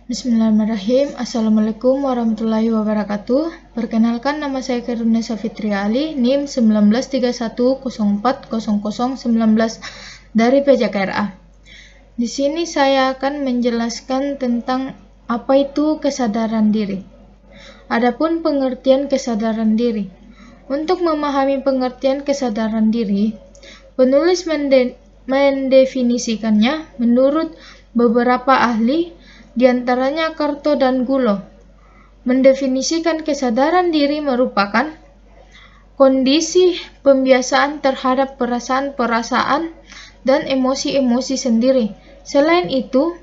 Bismillahirrahmanirrahim. Assalamualaikum warahmatullahi wabarakatuh. Perkenalkan, nama saya Karunesa Fitri Ali, NIM 1931040019 dari PJKRA. Di sini saya akan menjelaskan tentang apa itu kesadaran diri. Adapun pengertian kesadaran diri. Untuk memahami pengertian kesadaran diri, penulis mendefinisikannya menurut beberapa ahli, di antaranya Karto dan Gulo. Mendefinisikan kesadaran diri merupakan kondisi pembiasaan terhadap perasaan-perasaan dan emosi-emosi sendiri. Selain itu,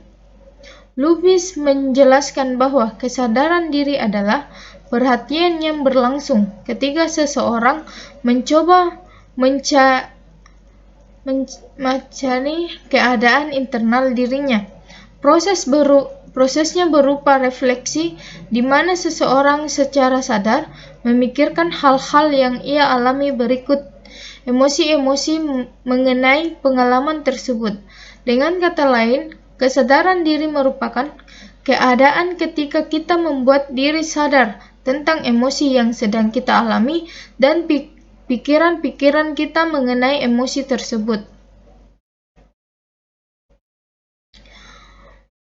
Lubis menjelaskan bahwa kesadaran diri adalah perhatian yang berlangsung ketika seseorang mencoba mencari keadaan internal dirinya. Prosesnya berupa refleksi di mana seseorang secara sadar memikirkan hal-hal yang ia alami berikut emosi-emosi mengenai pengalaman tersebut. Dengan kata lain, kesadaran diri merupakan keadaan ketika kita membuat diri sadar tentang emosi yang sedang kita alami dan pikiran-pikiran kita mengenai emosi tersebut.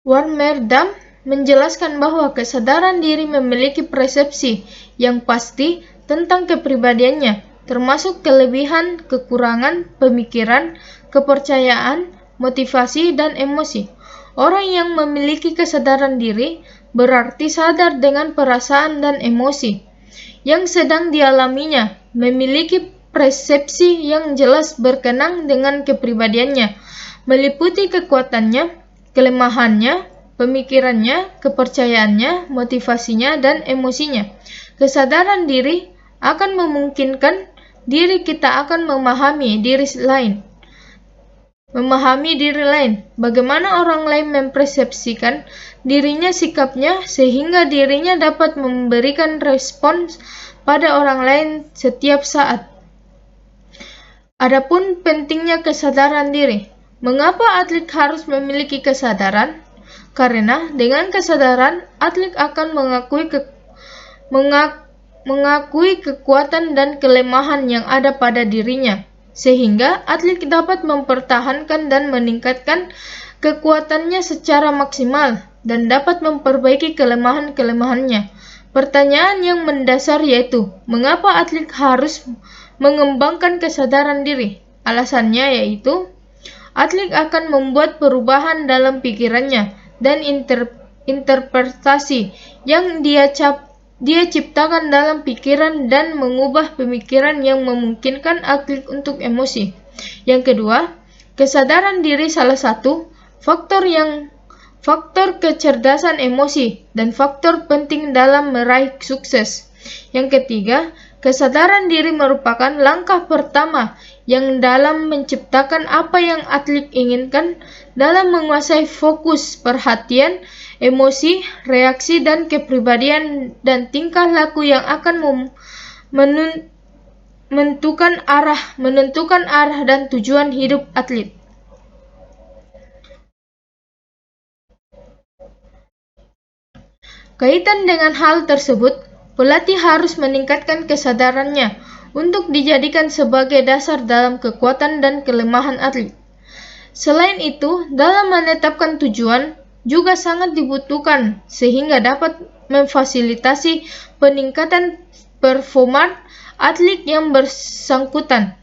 Warmerdam menjelaskan bahwa kesadaran diri memiliki persepsi yang pasti tentang kepribadiannya, termasuk kelebihan, kekurangan, pemikiran, kepercayaan, motivasi, dan emosi. Orang yang memiliki kesadaran diri berarti sadar dengan perasaan dan emosi yang sedang dialaminya, memiliki persepsi yang jelas berkenaan dengan kepribadiannya, meliputi kekuatannya, kelemahannya, pemikirannya, kepercayaannya, motivasinya, dan emosinya. Kesadaran diri akan memungkinkan diri kita akan memahami diri lain. Bagaimana orang lain mempersepsikan dirinya, sikapnya, sehingga dirinya dapat memberikan respons pada orang lain setiap saat. Adapun pentingnya kesadaran diri. Mengapa atlet harus memiliki kesadaran? Karena dengan kesadaran, atlet akan mengakui kekuatan dan kelemahan yang ada pada dirinya, sehingga atlet dapat mempertahankan dan meningkatkan kekuatannya secara maksimal dan dapat memperbaiki kelemahan-kelemahannya. Pertanyaan yang mendasar yaitu, mengapa atlet harus mengembangkan kesadaran diri? Alasannya yaitu, atlet akan membuat perubahan dalam pikirannya dan interpretasi yang dia ciptakan dalam pikiran dan mengubah pemikiran yang memungkinkan atlet untuk emosi. Yang kedua, kesadaran diri salah satu faktor kecerdasan emosi dan faktor penting dalam meraih sukses. Yang ketiga, kesadaran diri merupakan langkah pertama yang dalam menciptakan apa yang atlet inginkan dalam menguasai fokus, perhatian, emosi, reaksi, dan kepribadian dan tingkah laku yang akan menentukan arah dan tujuan hidup atlet. Kaitan dengan hal tersebut, pelatih harus meningkatkan kesadarannya untuk dijadikan sebagai dasar dalam kekuatan dan kelemahan atlet. Selain itu, dalam menetapkan tujuan juga sangat dibutuhkan sehingga dapat memfasilitasi peningkatan performa atlet yang bersangkutan.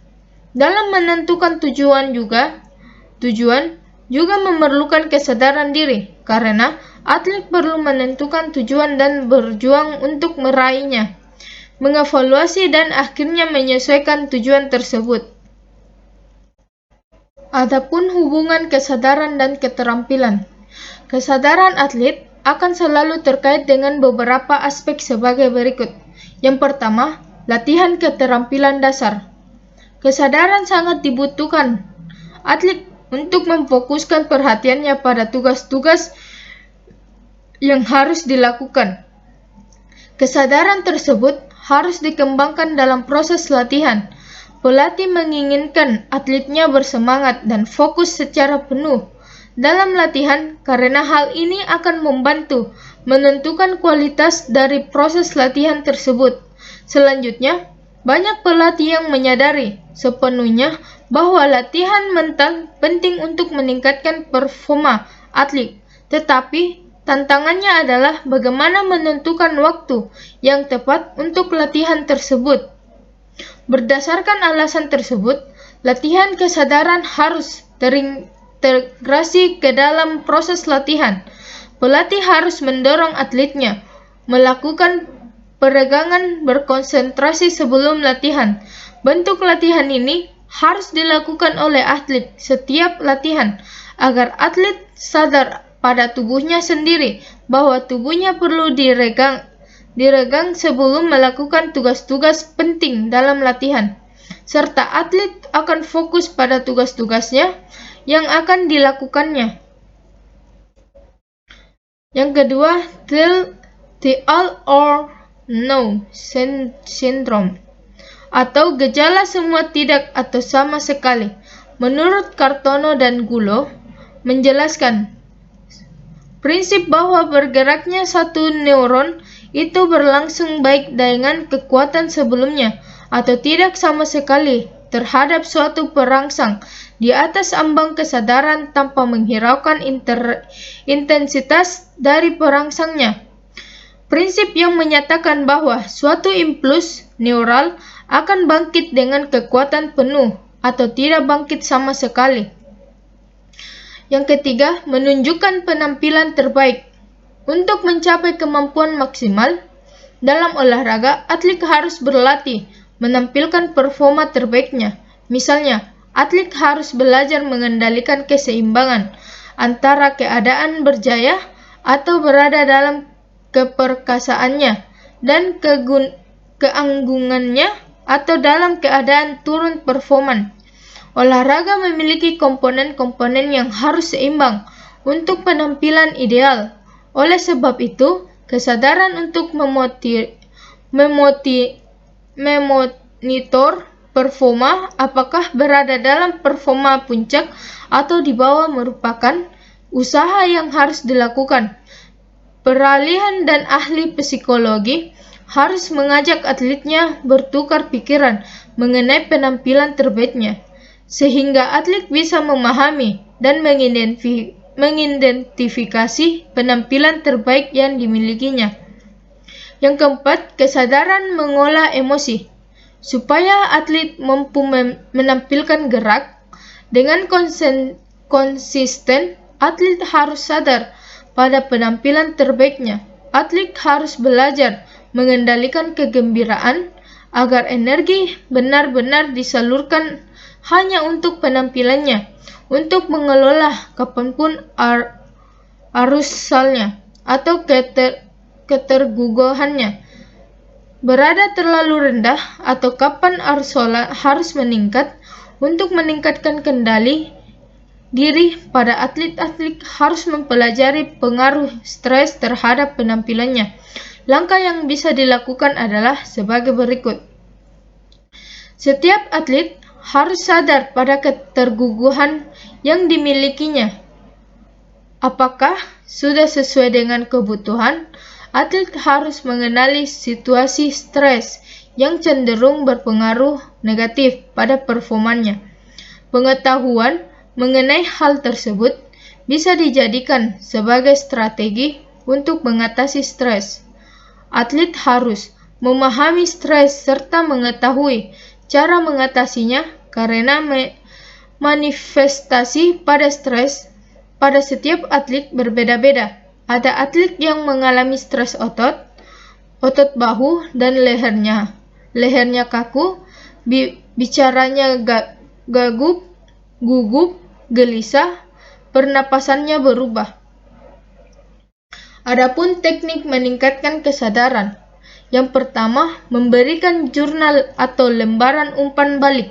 Dalam menentukan tujuan juga memerlukan kesadaran diri, karena atlet perlu menentukan tujuan dan berjuang untuk meraihnya, mengevaluasi dan akhirnya menyesuaikan tujuan tersebut. Adapun hubungan kesadaran dan keterampilan. Kesadaran atlet akan selalu terkait dengan beberapa aspek sebagai berikut. Yang pertama, latihan keterampilan dasar. Kesadaran sangat dibutuhkan atlet untuk memfokuskan perhatiannya pada tugas-tugas yang harus dilakukan. Kesadaran tersebut harus dikembangkan dalam proses latihan. Pelatih menginginkan atletnya bersemangat dan fokus secara penuh dalam latihan karena hal ini akan membantu menentukan kualitas dari proses latihan tersebut. Selanjutnya, banyak pelatih yang menyadari sepenuhnya bahwa latihan mental penting untuk meningkatkan performa atlet, tetapi tantangannya adalah bagaimana menentukan waktu yang tepat untuk latihan tersebut. Berdasarkan alasan tersebut, latihan kesadaran harus terintegrasi ke dalam proses latihan. Pelatih harus mendorong atletnya melakukan peregangan berkonsentrasi sebelum latihan. Bentuk latihan ini harus dilakukan oleh atlet setiap latihan agar atlet sadar pada tubuhnya sendiri bahwa tubuhnya perlu diregang sebelum melakukan tugas-tugas penting dalam latihan, serta atlet akan fokus pada tugas-tugasnya yang akan dilakukannya. Yang kedua, the all or no syndrome, atau gejala semua tidak atau sama sekali. Menurut Kartono dan Gulo, menjelaskan prinsip bahwa bergeraknya satu neuron itu berlangsung baik dengan kekuatan sebelumnya atau tidak sama sekali terhadap suatu perangsang di atas ambang kesadaran tanpa menghiraukan intensitas dari perangsangnya. Prinsip yang menyatakan bahwa suatu impuls neural akan bangkit dengan kekuatan penuh atau tidak bangkit sama sekali. Yang ketiga, menunjukkan penampilan terbaik. Untuk mencapai kemampuan maksimal dalam olahraga, atlet harus berlatih menampilkan performa terbaiknya. Misalnya, atlet harus belajar mengendalikan keseimbangan antara keadaan berjaya atau berada dalam keperkasaannya dan keanggungannya atau dalam keadaan turun performan. Olahraga memiliki komponen-komponen yang harus seimbang untuk penampilan ideal. Oleh sebab itu, kesadaran untuk memonitor performa apakah berada dalam performa puncak atau di bawah merupakan usaha yang harus dilakukan. Peralihan dan ahli psikologi harus mengajak atletnya bertukar pikiran mengenai penampilan terbaiknya, sehingga atlet bisa memahami dan mengidentifikasi penampilan terbaik yang dimilikinya. Yang keempat, kesadaran mengolah emosi. Supaya atlet mampu menampilkan gerak dengan konsisten, atlet harus sadar pada penampilan terbaiknya. Atlet harus belajar mengendalikan kegembiraan agar energi benar-benar disalurkan hanya untuk penampilannya, untuk mengelola kapanpun arus salnya atau keterguguhannya berada terlalu rendah atau kapan arus solar harus meningkat. Untuk meningkatkan kendali diri pada atlet harus mempelajari pengaruh stres terhadap penampilannya. Langkah yang bisa dilakukan adalah sebagai berikut. Setiap atlet harus sadar pada keterguguhan yang dimilikinya. Apakah sudah sesuai dengan kebutuhan? Atlet harus mengenali situasi stres yang cenderung berpengaruh negatif pada performanya. Pengetahuan mengenai hal tersebut bisa dijadikan sebagai strategi untuk mengatasi stres. Atlet harus memahami stres serta mengetahui cara mengatasinya karena manifestasi pada stres pada setiap atlet berbeda-beda. Ada atlet yang mengalami stres otot bahu dan lehernya kaku, bicaranya gugup, gelisah, pernapasannya berubah. Adapun teknik meningkatkan kesadaran. Yang pertama, memberikan jurnal atau lembaran umpan balik.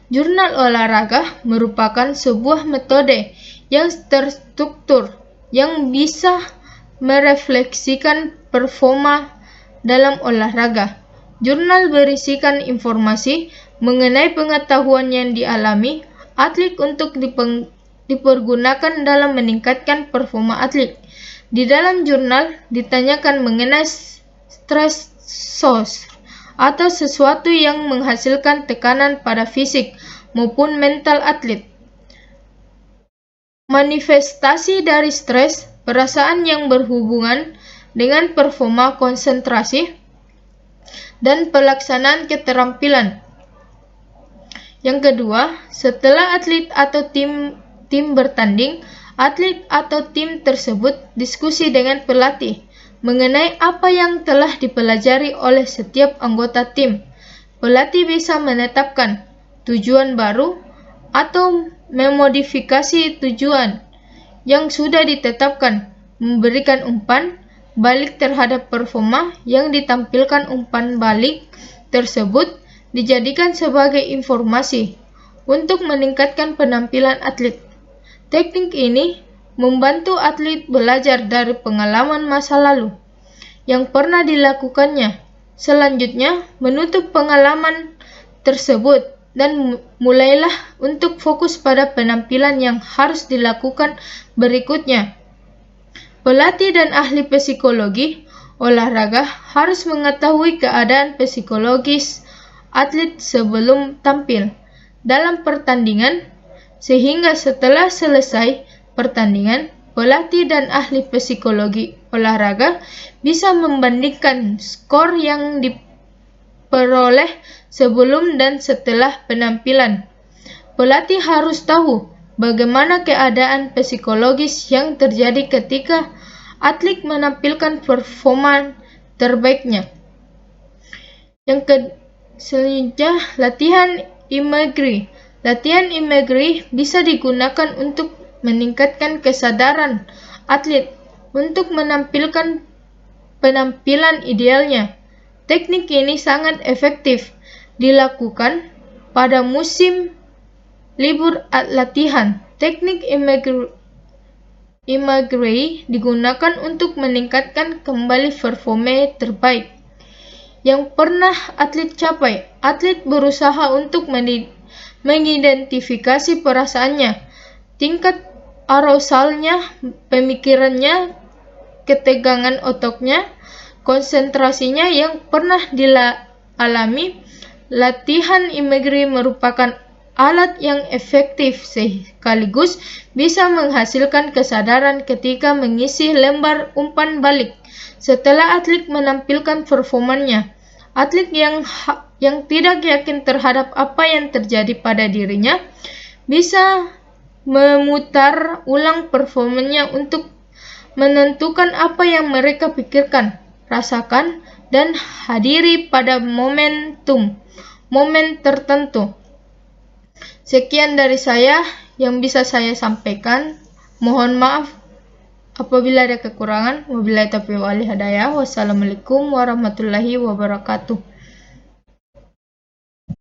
Jurnal olahraga merupakan sebuah metode yang terstruktur yang bisa merefleksikan performa dalam olahraga. Jurnal berisikan informasi mengenai pengetahuan yang dialami atlet untuk dipergunakan dalam meningkatkan performa atlet. Di dalam jurnal ditanyakan mengenai stressors atau sesuatu yang menghasilkan tekanan pada fisik maupun mental atlet. Manifestasi dari stres, perasaan yang berhubungan dengan performa konsentrasi dan pelaksanaan keterampilan. Yang kedua, setelah atlet atau tim bertanding, atlet atau tim tersebut diskusi dengan pelatih mengenai apa yang telah dipelajari oleh setiap anggota tim. Pelatih bisa menetapkan tujuan baru atau memodifikasi tujuan yang sudah ditetapkan, memberikan umpan balik terhadap performa yang ditampilkan. Umpan balik tersebut dijadikan sebagai informasi untuk meningkatkan penampilan atlet. Teknik ini membantu atlet belajar dari pengalaman masa lalu yang pernah dilakukannya. Selanjutnya, menutup pengalaman tersebut dan mulailah untuk fokus pada penampilan yang harus dilakukan berikutnya. Pelatih dan ahli psikologi olahraga harus mengetahui keadaan psikologis atlet sebelum tampil dalam pertandingan, sehingga setelah selesai pertandingan, pelatih dan ahli psikologi olahraga bisa membandingkan skor yang diperoleh sebelum dan setelah penampilan. Pelatih harus tahu bagaimana keadaan psikologis yang terjadi ketika atlet menampilkan performa terbaiknya. Selanjutnya, latihan imagery. Latihan imagery bisa digunakan untuk meningkatkan kesadaran atlet untuk menampilkan penampilan idealnya. Teknik ini sangat efektif dilakukan pada musim libur latihan. Teknik imagery digunakan untuk meningkatkan kembali performa terbaik yang pernah atlet capai. Atlet berusaha untuk mengidentifikasi perasaannya, tingkat arousalnya, pemikirannya, ketegangan otaknya, konsentrasinya yang pernah dialami. Latihan imagery merupakan alat yang efektif sekaligus bisa menghasilkan kesadaran ketika mengisi lembar umpan balik. Setelah atlet menampilkan performanya, atlet yang tidak yakin terhadap apa yang terjadi pada dirinya bisa memutar ulang performanya untuk menentukan apa yang mereka pikirkan, rasakan, dan hadiri pada momen tertentu. Sekian dari saya yang bisa saya sampaikan. Mohon maaf apabila ada kekurangan. Wabillahi taufiq wal hidayah. Wassalamualaikum warahmatullahi wabarakatuh.